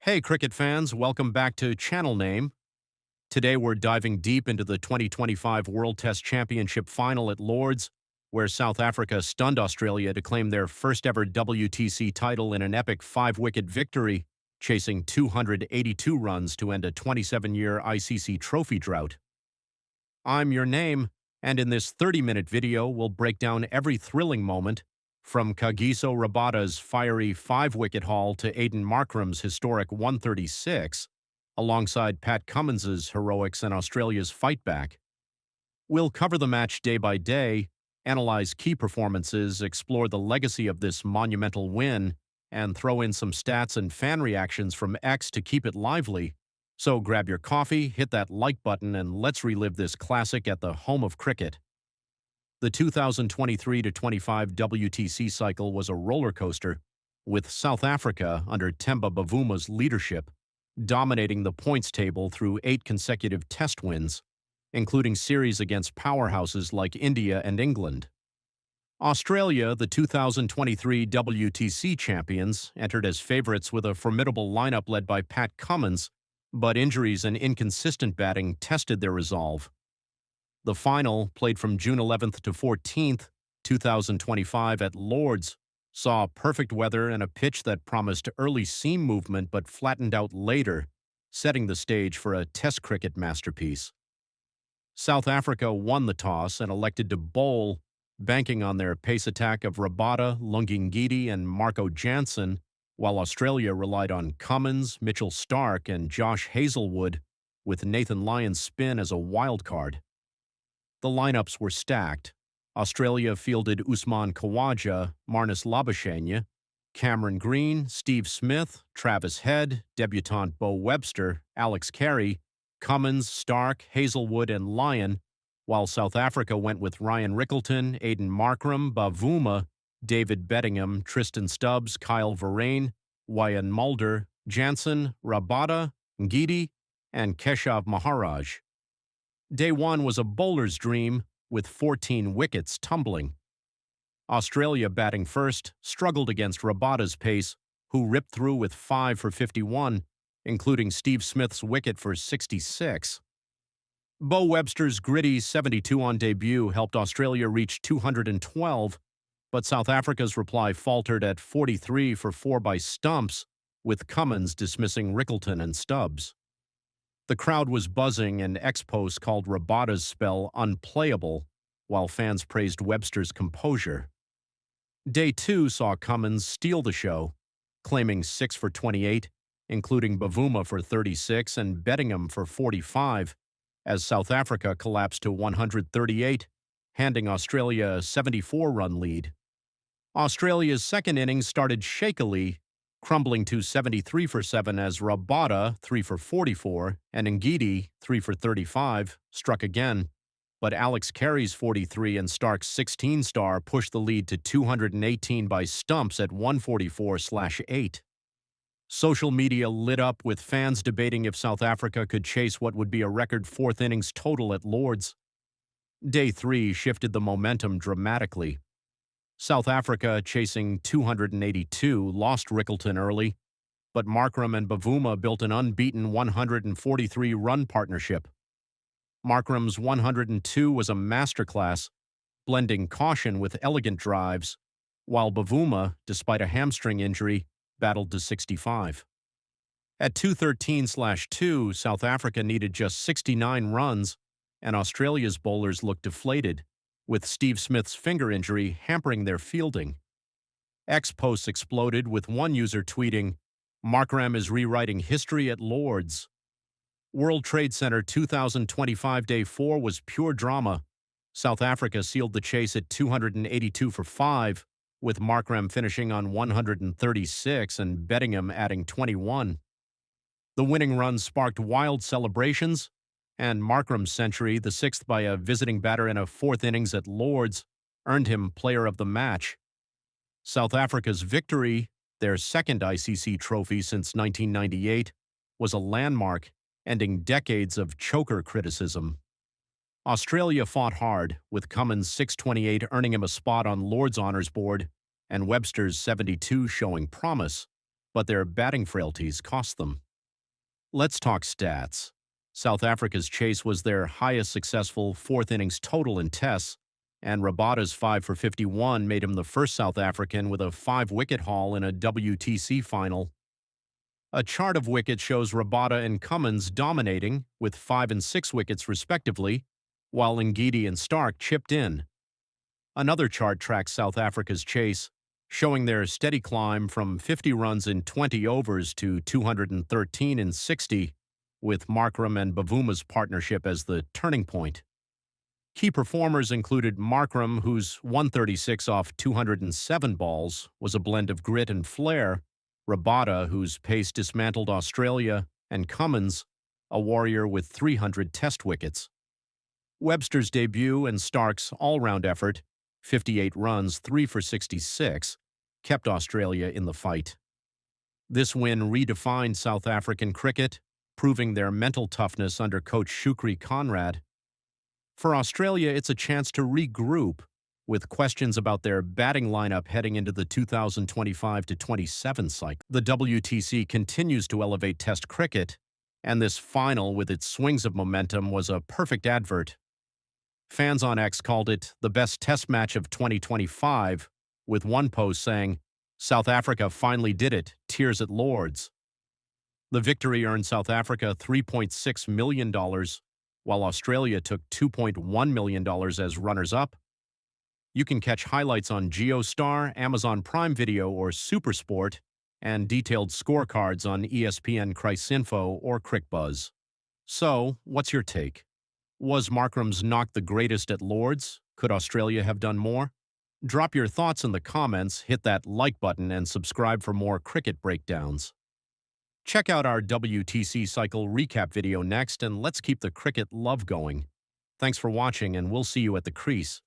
Hey, cricket fans, welcome back to Channel Name. Today we're diving deep into the 2025 World Test Championship final at Lord's, where South Africa stunned Australia to claim their first ever WTC title in an epic 5-wicket victory, chasing 282 runs to end a 27-year ICC trophy drought. I'm your name, and in this 30-minute video we'll break down every thrilling moment, from Kagiso Rabada's fiery 5-wicket haul to Aiden Markram's historic 136, alongside Pat Cummins's heroics and Australia's fight back. We'll cover the match day by day, analyze key performances, explore the legacy of this monumental win, and throw in some stats and fan reactions from X to keep it lively. So grab your coffee, hit that like button, and let's relive this classic at the home of cricket. The 2023-25 WTC cycle was a roller coaster, with South Africa, under Temba Bavuma's leadership, dominating the points table through 8 consecutive test wins, including series against powerhouses like India and England. Australia, the 2023 WTC champions, entered as favourites with a formidable lineup led by Pat Cummins, but injuries and inconsistent batting tested their resolve. The final, played from June 11th to 14th, 2025 at Lord's, saw perfect weather and a pitch that promised early seam movement but flattened out later, setting the stage for a Test cricket masterpiece. South Africa won the toss and elected to bowl, banking on their pace attack of Rabada, Lungingidi, and Marco Jansen, while Australia relied on Cummins, Mitchell Starc, and Josh Hazlewood, with Nathan Lyon's spin as a wild card. The lineups were stacked. Australia fielded Usman Khawaja, Marnus Labuschagne, Cameron Green, Steve Smith, Travis Head, debutant Bo Webster, Alex Carey, Cummins, Starc, Hazlewood, and Lyon, while South Africa went with Ryan Rickleton, Aiden Markram, Bavuma, David Bettingham, Tristan Stubbs, Kyle Verreynne, Wyan Mulder, Jansen, Rabada, Ngidi, and Keshav Maharaj. Day 1 was a bowler's dream, with 14 wickets tumbling. Australia, batting first, struggled against Rabada's pace, who ripped through with 5 for 51, including Steve Smith's wicket for 66. Bo Webster's gritty 72 on debut helped Australia reach 212, but South Africa's reply faltered at 43 for 4 by stumps, with Cummins dismissing Rickleton and Stubbs. The crowd was buzzing, and X-Post called Rabada's spell unplayable, while fans praised Webster's composure. Day 2 saw Cummins steal the show, claiming 6 for 28, including Bavuma for 36 and Bettingham for 45, as South Africa collapsed to 138, handing Australia a 74-run lead. Australia's second innings started shakily, crumbling to 73 for 7 as Rabada, 3 for 44, and Ngidi, 3 for 35, struck again, but Alex Carey's 43 and Starc's 16-star pushed the lead to 218 by stumps at 144/8. Social media lit up, with fans debating if South Africa could chase what would be a record 4th innings total at Lord's. Day 3 shifted the momentum dramatically. South Africa, chasing 282, lost Rickleton early, but Markram and Bavuma built an unbeaten 143-run partnership. Markram's 102 was a masterclass, blending caution with elegant drives, while Bavuma, despite a hamstring injury, battled to 65. At 213/2, South Africa needed just 69 runs, and Australia's bowlers looked deflated, with Steve Smith's finger injury hampering their fielding. X-Posts exploded, with one user tweeting, "Markram is rewriting history at Lord's." World Trade Center 2025 Day 4 was pure drama. South Africa sealed the chase at 282 for 5, with Markram finishing on 136 and Bettingham adding 21. The winning run sparked wild celebrations, and Markram's century, the 6th by a visiting batter in a 4th innings at Lord's, earned him Player of the Match. South Africa's victory, their second ICC trophy since 1998, was a landmark, ending decades of choker criticism. Australia fought hard, with Cummins' 628 earning him a spot on Lord's Honours Board, and Webster's 72 showing promise. but their batting frailties cost them. Let's talk stats. South Africa's chase was their highest successful fourth innings total in tests, and Rabada's 5 for 51 made him the first South African with a 5-wicket haul in a WTC final. A chart of wickets shows Rabada and Cummins dominating, with 5 and 6 wickets respectively, while Ngidi and Stark chipped in. Another chart tracks South Africa's chase, showing their steady climb from 50 runs in 20 overs to 213 in 60, with Markram and Bavuma's partnership as the turning point. Key performers included Markram, whose 136 off 207 balls was a blend of grit and flair, Rabada, whose pace dismantled Australia, and Cummins, a warrior with 300 test wickets. Webster's debut and Stark's all-round effort, 58 runs, 3 for 66, kept Australia in the fight. This win redefined South African cricket, proving their mental toughness under coach Shukri Conrad. For Australia, it's a chance to regroup, with questions about their batting lineup heading into the 2025-27 cycle. The WTC continues to elevate Test cricket, and this final, with its swings of momentum, was a perfect advert. Fans on X called it the best Test match of 2025, with one post saying, "South Africa finally did it, tears at Lord's." The victory earned South Africa $3.6 million, while Australia took $2.1 million as runners-up. You can catch highlights on GeoStar, Amazon Prime Video, or SuperSport, and detailed scorecards on ESPNcricinfo or Cricbuzz. So, what's your take? Was Markram's knock the greatest at Lord's? Could Australia have done more? Drop your thoughts in the comments, hit that like button, and subscribe for more cricket breakdowns. Check out our WTC cycle recap video next, and let's keep the cricket love going. Thanks for watching, and we'll see you at the crease.